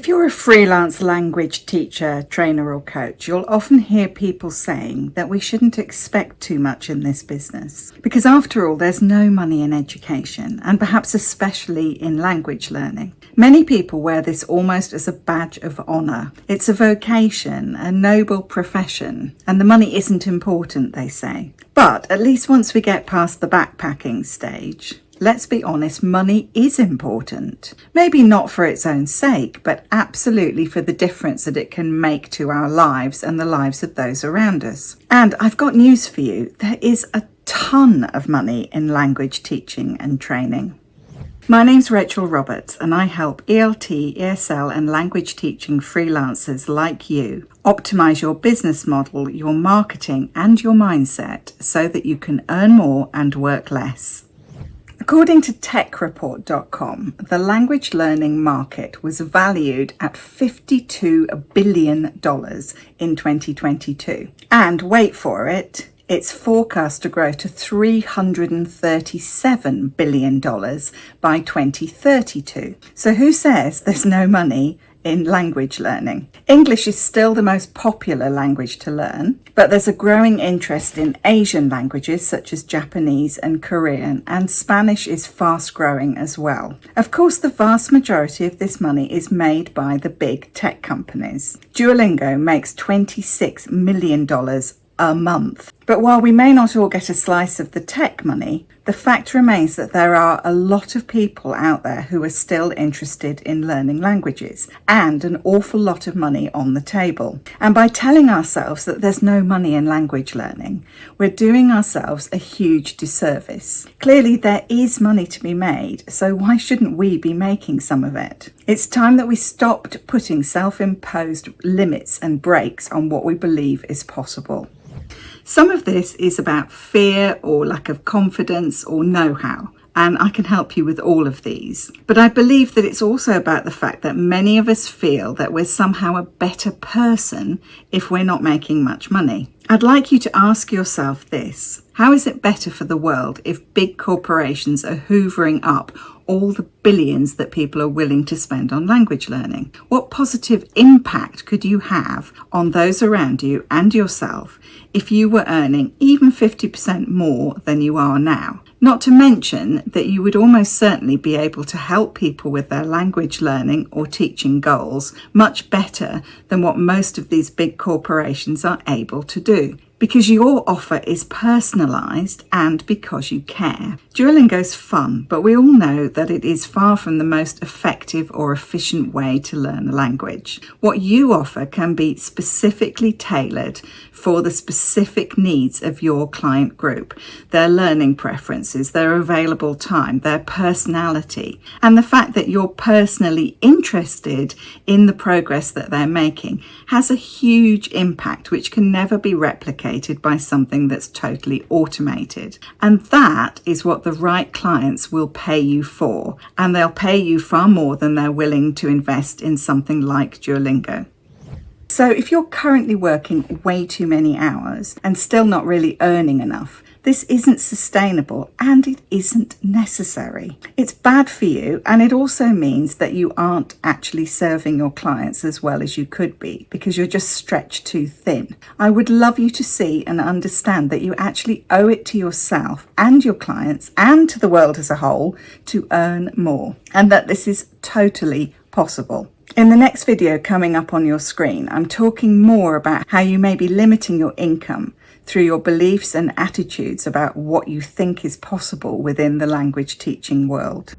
you're a freelance language teacher, trainer or coach, you'll often hear people saying that we shouldn't expect too much in this business. Because after all, there's no money in education, and perhaps especially in language learning. Many people wear this almost as a badge of honour. It's a vocation, a noble profession, and the money isn't important, they say. But at least once we get past the backpacking stage, let's be honest, money is important. Maybe not for its own sake, but absolutely for the difference that it can make to our lives and the lives of those around us. And I've got news for you. There is a ton of money in language teaching and training. My name's Rachel Roberts, and I help ELT, ESL and language teaching freelancers like you optimize your business model, your marketing and your mindset so that you can earn more and work less. According to techreport.com, the language learning market was valued at $52 billion in 2022. And wait for it, it's forecast to grow to $337 billion by 2032. So who says there's no money in language learning? English is still the most popular language to learn, but there's a growing interest in Asian languages such as Japanese and Korean, and Spanish is fast growing as well. Of course, the vast majority of this money is made by the big tech companies. Duolingo makes $26 million a month. But while we may not all get a slice of the tech money, the fact remains that there are a lot of people out there who are still interested in learning languages, and an awful lot of money on the table. And by telling ourselves that there's no money in language learning, we're doing ourselves a huge disservice. Clearly there is money to be made, so why shouldn't we be making some of it? It's time that we stopped putting self-imposed limits and brakes on what we believe is possible. Some of this is about fear or lack of confidence or know-how, and I can help you with all of these. But I believe that it's also about the fact that many of us feel that we're somehow a better person if we're not making much money. I'd like you to ask yourself this: how is it better for the world if big corporations are hoovering up all the billions that people are willing to spend on language learning? What positive impact could you have on those around you and yourself if you were earning even 50% more than you are now? Not to mention that you would almost certainly be able to help people with their language learning or teaching goals much better than what most of these big corporations are able to do. Because your offer is personalised and because you care. Duolingo's fun, but we all know that it is far from the most effective or efficient way to learn a language. What you offer can be specifically tailored for the specific needs of your client group, their learning preferences, their available time, their personality, and the fact that you're personally interested in the progress that they're making has a huge impact which can never be replicated by something that's totally automated. And that is what the right clients will pay you for, and they'll pay you far more than they're willing to invest in something like Duolingo. So if you're currently working way too many hours and still not really earning enough, this isn't sustainable and it isn't necessary. It's bad for you, and it also means that you aren't actually serving your clients as well as you could be because you're just stretched too thin. I would love you to see and understand that you actually owe it to yourself and your clients and to the world as a whole to earn more, and that this is totally possible. In the next video coming up on your screen, I'm talking more about how you may be limiting your income through your beliefs and attitudes about what you think is possible within the language teaching world.